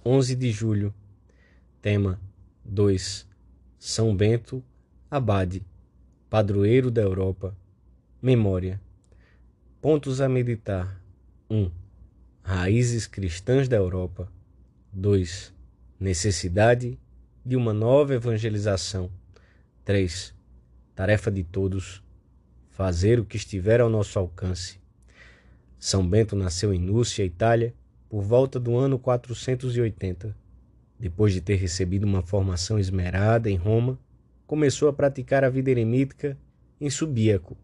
11 de julho. Tema 2. São Bento, Abade, padroeiro da Europa. Memória. Pontos a meditar. 1. Raízes cristãs da Europa. 2. Necessidade de uma nova evangelização. 3. Tarefa de todos. Fazer o que estiver ao nosso alcance. São Bento nasceu em Núcia, Itália, por volta do ano 480. Depois de ter recebido uma formação esmerada em Roma, começou a praticar a vida eremítica em Subíaco,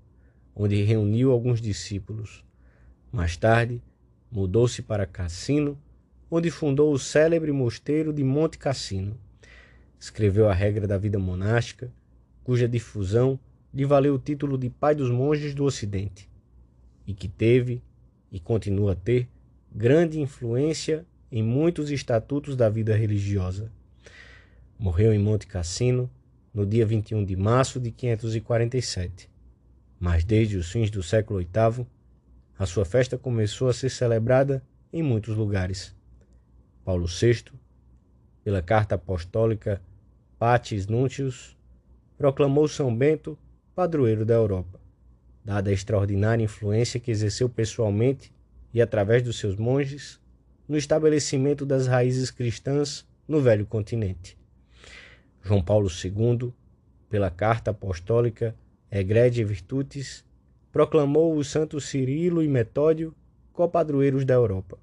onde reuniu alguns discípulos. Mais tarde, mudou-se para Cassino, onde fundou o célebre mosteiro de Monte Cassino. Escreveu a regra da vida monástica, cuja difusão lhe valeu o título de pai dos monges do Ocidente, e que teve, e continua a ter, grande influência em muitos estatutos da vida religiosa. Morreu em Monte Cassino no dia 21 de março de 547. Mas desde os fins do século VIII, a sua festa começou a ser celebrada em muitos lugares. Paulo VI, pela carta apostólica Pacis Nuntius, proclamou São Bento padroeiro da Europa, dada a extraordinária influência que exerceu pessoalmente e através dos seus monges no estabelecimento das raízes cristãs no velho continente. João Paulo II, pela carta apostólica Egregiae Virtutis, proclamou os santos Cirilo e Metódio copadroeiros da Europa.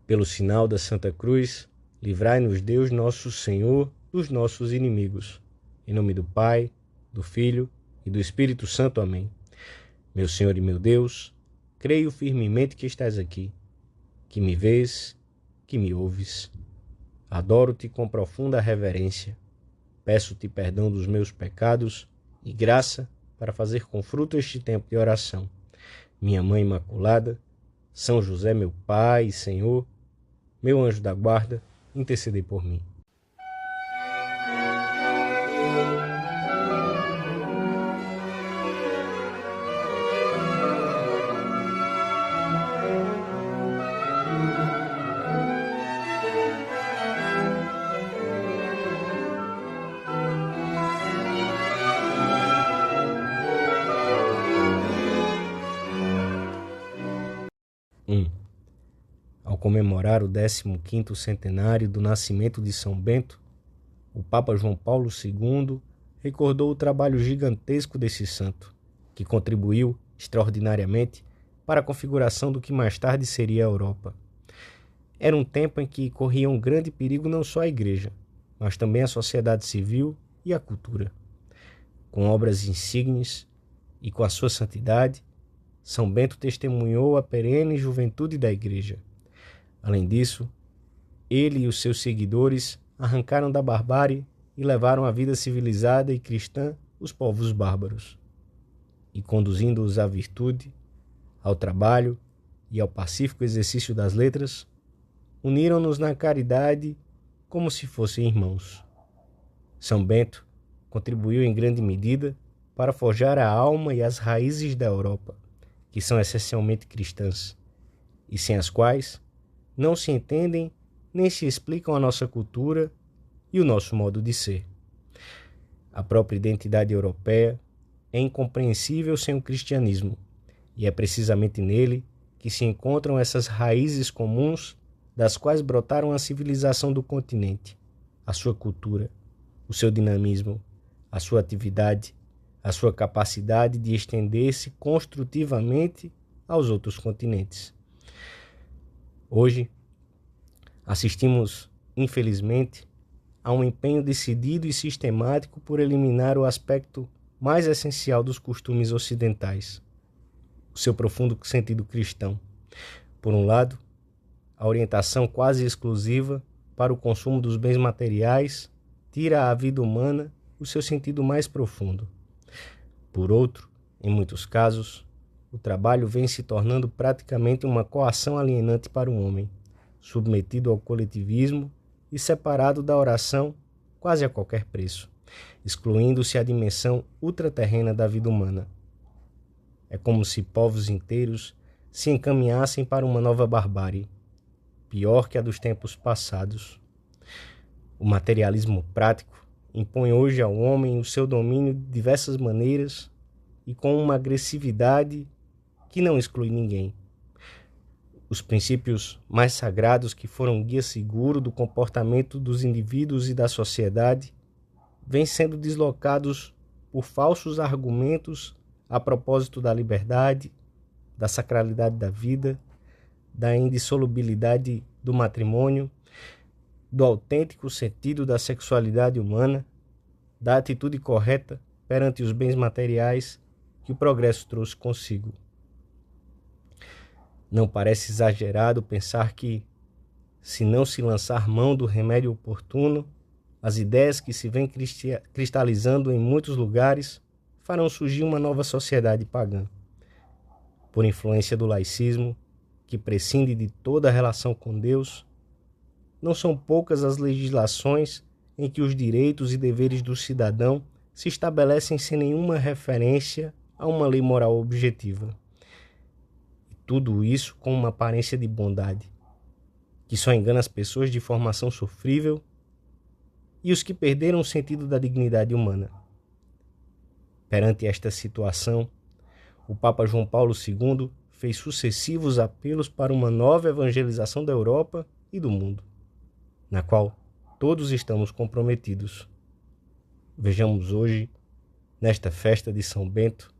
Pelo sinal da Santa Cruz, livrai-nos Deus nosso Senhor dos nossos inimigos. Em nome do Pai, do Filho e do Espírito Santo. Amém. Meu Senhor e meu Deus, creio firmemente que estás aqui, que me vês, que me ouves. Adoro-te com profunda reverência. Peço-te perdão dos meus pecados e graça para fazer com fruto este tempo de oração. Minha Mãe Imaculada, São José, meu Pai e Senhor, meu anjo da guarda, intercedei por mim. Ao comemorar o 15º centenário do nascimento de São Bento, o Papa João Paulo II recordou o trabalho gigantesco desse santo, que contribuiu extraordinariamente para a configuração do que mais tarde seria a Europa. Era um tempo em que corria um grande perigo não só a Igreja, mas também a sociedade civil e a cultura. Com obras insígnes e com a sua santidade, São Bento testemunhou a perene juventude da Igreja. Além disso, ele e os seus seguidores arrancaram da barbárie e levaram à vida civilizada e cristã os povos bárbaros. E conduzindo-os à virtude, ao trabalho e ao pacífico exercício das letras, uniram-nos na caridade como se fossem irmãos. São Bento contribuiu em grande medida para forjar a alma e as raízes da Europa, que são essencialmente cristãs, e sem as quais não se entendem nem se explicam a nossa cultura e o nosso modo de ser. A própria identidade europeia é incompreensível sem o cristianismo, e é precisamente nele que se encontram essas raízes comuns das quais brotaram a civilização do continente, a sua cultura, o seu dinamismo, a sua atividade, a sua capacidade de estender-se construtivamente aos outros continentes. Hoje, assistimos, infelizmente, a um empenho decidido e sistemático por eliminar o aspecto mais essencial dos costumes ocidentais, o seu profundo sentido cristão. Por um lado, a orientação quase exclusiva para o consumo dos bens materiais tira à vida humana o seu sentido mais profundo. Por outro, em muitos casos, o trabalho vem se tornando praticamente uma coação alienante para o homem, submetido ao coletivismo e separado da oração quase a qualquer preço, excluindo-se a dimensão ultraterrena da vida humana. É como se povos inteiros se encaminhassem para uma nova barbárie. pior que a dos tempos passados. O materialismo prático impõe hoje ao homem o seu domínio de diversas maneiras e com uma agressividade que não exclui ninguém. Os princípios mais sagrados que foram guia seguro do comportamento dos indivíduos e da sociedade vêm sendo deslocados por falsos argumentos a propósito da liberdade, da sacralidade da vida, da indissolubilidade do matrimônio, do autêntico sentido da sexualidade humana, da atitude correta perante os bens materiais que o progresso trouxe consigo. Não parece exagerado pensar que, se não se lançar mão do remédio oportuno, as ideias que se vêm cristalizando em muitos lugares farão surgir uma nova sociedade pagã. Por influência do laicismo, que prescinde de toda relação com Deus, não são poucas as legislações em que os direitos e deveres do cidadão se estabelecem sem nenhuma referência a uma lei moral objetiva. Tudo isso com uma aparência de bondade, que só engana as pessoas de formação sofrível e os que perderam o sentido da dignidade humana. Perante esta situação, o Papa João Paulo II fez sucessivos apelos para uma nova evangelização da Europa e do mundo, na qual todos estamos comprometidos. Vejamos hoje, nesta festa de São Bento,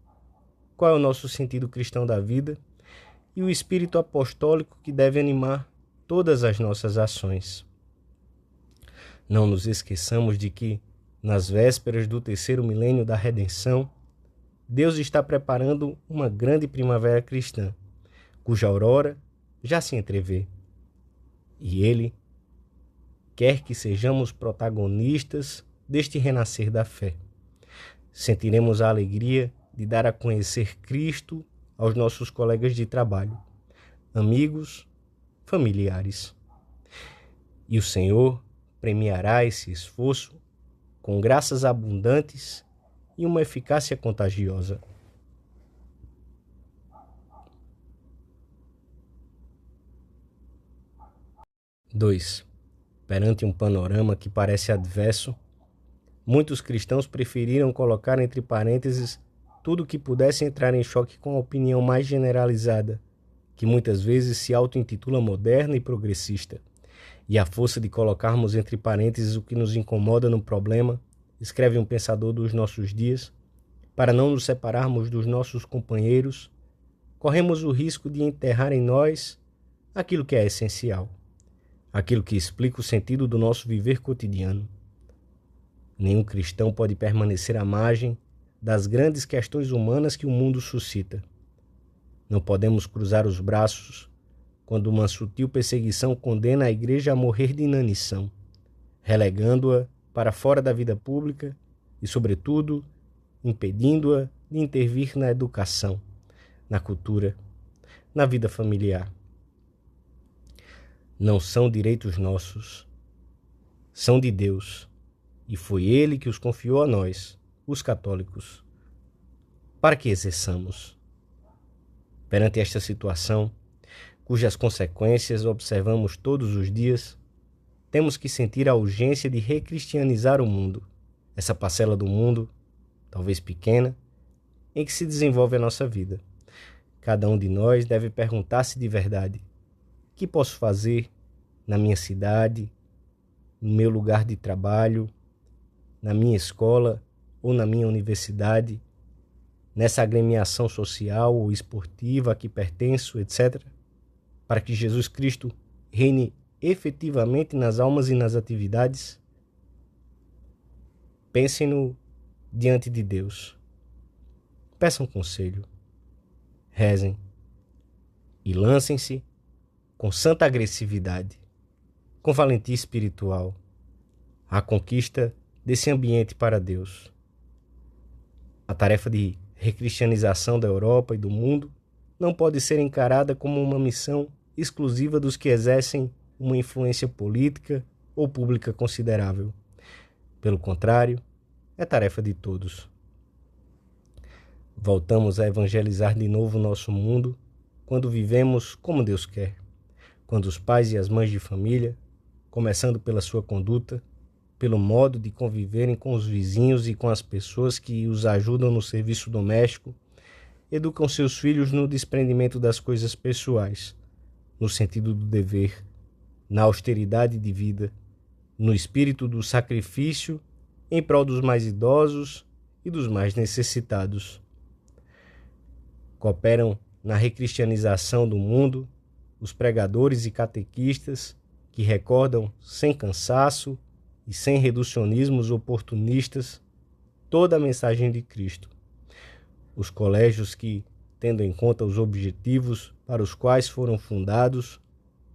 qual é o nosso sentido cristão da vida e o espírito apostólico que deve animar todas as nossas ações. Não nos esqueçamos de que, nas vésperas do 3º milênio da redenção, Deus está preparando uma grande primavera cristã, cuja aurora já se entrevê. E Ele quer que sejamos protagonistas deste renascer da fé. Sentiremos a alegria de dar a conhecer Cristo aos nossos colegas de trabalho, amigos, familiares. E o Senhor premiará esse esforço com graças abundantes e uma eficácia contagiosa. Dois. Perante um panorama que parece adverso, muitos cristãos preferiram colocar entre parênteses tudo que pudesse entrar em choque com a opinião mais generalizada, que muitas vezes se auto-intitula moderna e progressista. E à força de colocarmos entre parênteses o que nos incomoda no problema, escreve um pensador dos nossos dias, para não nos separarmos dos nossos companheiros, corremos o risco de enterrar em nós aquilo que é essencial, aquilo que explica o sentido do nosso viver cotidiano. Nenhum cristão pode permanecer à margem das grandes questões humanas que o mundo suscita. Não podemos cruzar os braços quando uma sutil perseguição condena a Igreja a morrer de inanição, relegando-a para fora da vida pública e, sobretudo, impedindo-a de intervir na educação, na cultura, na vida familiar. Não são direitos nossos, são de Deus, e foi Ele que os confiou a nós, os católicos, para que exerçamos. Perante esta situação, cujas consequências observamos todos os dias, temos que sentir a urgência de recristianizar o mundo, essa parcela do mundo, talvez pequena, em que se desenvolve a nossa vida. Cada um de nós deve perguntar-se de verdade: o que posso fazer na minha cidade, no meu lugar de trabalho, na minha escola ou na minha universidade, nessa agremiação social ou esportiva a que pertenço, etc., para que Jesus Cristo reine efetivamente nas almas e nas atividades? Pensem-no diante de Deus. Peçam conselho, rezem e lancem-se com santa agressividade, com valentia espiritual, à conquista desse ambiente para Deus. A tarefa de recristianização da Europa e do mundo não pode ser encarada como uma missão exclusiva dos que exercem uma influência política ou pública considerável. Pelo contrário, é tarefa de todos. Voltamos a evangelizar de novo o nosso mundo quando vivemos como Deus quer, quando os pais e as mães de família, começando pela sua conduta, pelo modo de conviverem com os vizinhos e com as pessoas que os ajudam no serviço doméstico, educam seus filhos no desprendimento das coisas pessoais, no sentido do dever, na austeridade de vida, no espírito do sacrifício em prol dos mais idosos e dos mais necessitados. Cooperam na recristianização do mundo os pregadores e catequistas que recordam sem cansaço e sem reducionismos oportunistas toda a mensagem de Cristo. Os colégios que, tendo em conta os objetivos para os quais foram fundados,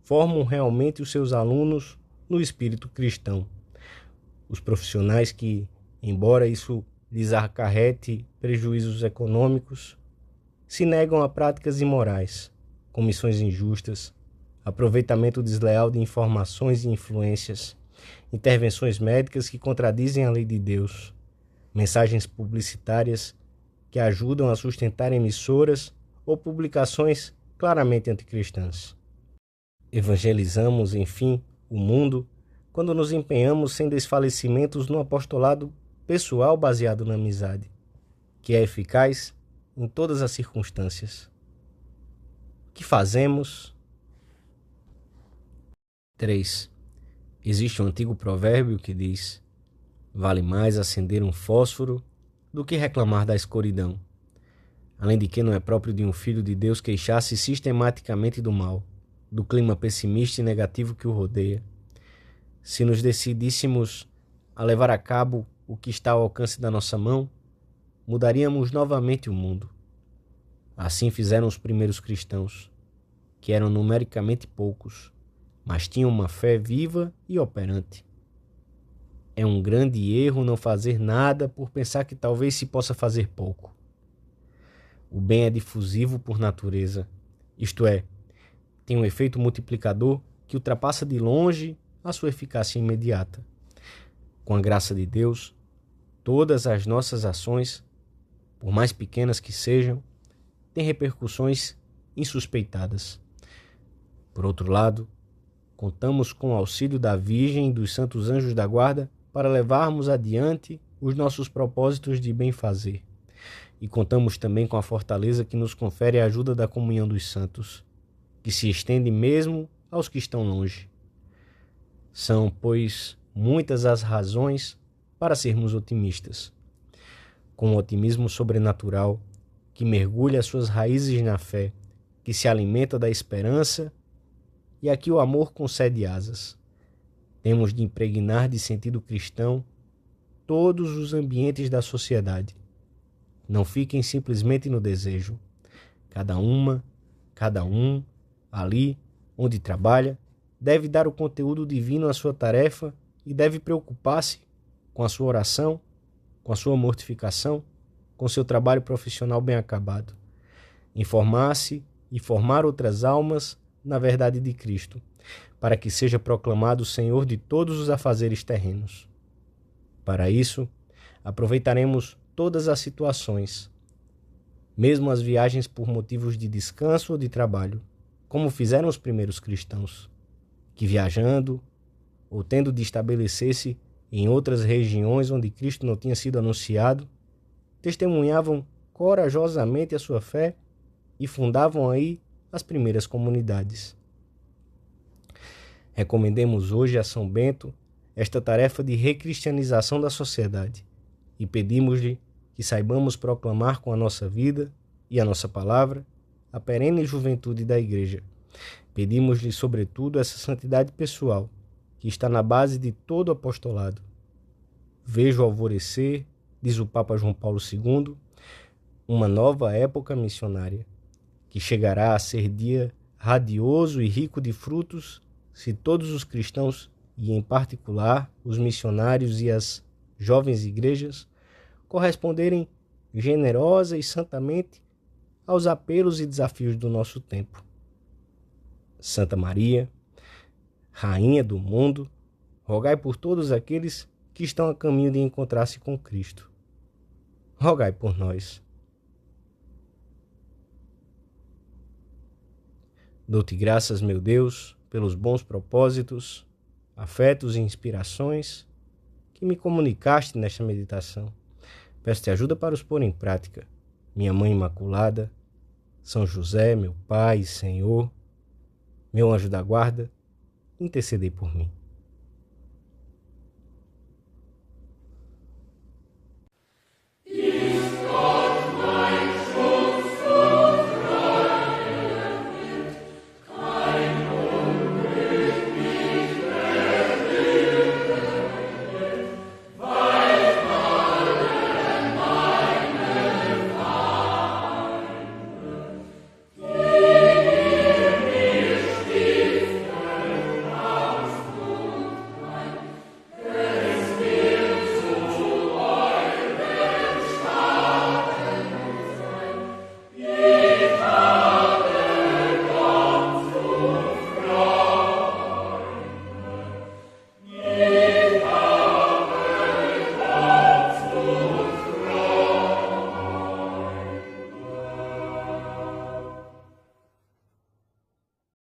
formam realmente os seus alunos no espírito cristão. Os profissionais que, embora isso lhes acarrete prejuízos econômicos, se negam a práticas imorais, comissões injustas, aproveitamento desleal de informações e influências, intervenções médicas que contradizem a lei de Deus, mensagens publicitárias que ajudam a sustentar emissoras ou publicações claramente anticristãs. Evangelizamos, enfim, o mundo quando nos empenhamos sem desfalecimentos no apostolado pessoal baseado na amizade, que é eficaz em todas as circunstâncias. O que fazemos? 3. Existe um antigo provérbio que diz: vale mais acender um fósforo do que reclamar da escuridão. Além de que não é próprio de um filho de Deus queixar-se sistematicamente do mal, do clima pessimista e negativo que o rodeia. Se nos decidíssemos a levar a cabo o que está ao alcance da nossa mão, mudaríamos novamente o mundo. Assim fizeram os primeiros cristãos, que eram numericamente poucos, mas tinham uma fé viva e operante. É um grande erro não fazer nada por pensar que talvez se possa fazer pouco. O bem é difusivo por natureza, isto é, tem um efeito multiplicador que ultrapassa de longe a sua eficácia imediata. Com a graça de Deus, todas as nossas ações, por mais pequenas que sejam, têm repercussões insuspeitadas. Por outro lado, contamos com o auxílio da Virgem e dos santos anjos da guarda para levarmos adiante os nossos propósitos de bem-fazer. E contamos também com a fortaleza que nos confere a ajuda da comunhão dos santos, que se estende mesmo aos que estão longe. São, pois, muitas as razões para sermos otimistas. Com um otimismo sobrenatural, que mergulha suas raízes na fé, que se alimenta da esperança e a que o amor concede asas. Temos de impregnar de sentido cristão todos os ambientes da sociedade. Não fiquem simplesmente no desejo. Cada um, ali onde trabalha, deve dar o conteúdo divino à sua tarefa e deve preocupar-se com a sua oração, com a sua mortificação, com seu trabalho profissional bem acabado. Informar-se e formar outras almas na verdade de Cristo, para que seja proclamado o Senhor de todos os afazeres terrenos. Para isso, aproveitaremos todas as situações, mesmo as viagens por motivos de descanso ou de trabalho, como fizeram os primeiros cristãos, que viajando ou tendo de estabelecer-se em outras regiões onde Cristo não tinha sido anunciado, testemunhavam corajosamente a sua fé e fundavam aí as primeiras comunidades. Recomendemos hoje a São Bento esta tarefa de recristianização da sociedade e pedimos-lhe que saibamos proclamar com a nossa vida e a nossa palavra a perene juventude da Igreja. Pedimos-lhe, sobretudo, essa santidade pessoal que está na base de todo o apostolado. Vejo alvorecer, diz o Papa João Paulo II, uma nova época missionária, que chegará a ser dia radioso e rico de frutos se todos os cristãos, e em particular os missionários e as jovens igrejas, corresponderem generosa e santamente aos apelos e desafios do nosso tempo. Santa Maria, Rainha do mundo, rogai por todos aqueles que estão a caminho de encontrar-se com Cristo. Rogai por nós. Dou-te graças, meu Deus, pelos bons propósitos, afetos e inspirações que me comunicaste nesta meditação. Peço-te ajuda para os pôr em prática. Minha Mãe Imaculada, São José, meu Pai e Senhor, meu anjo da guarda, intercedei por mim.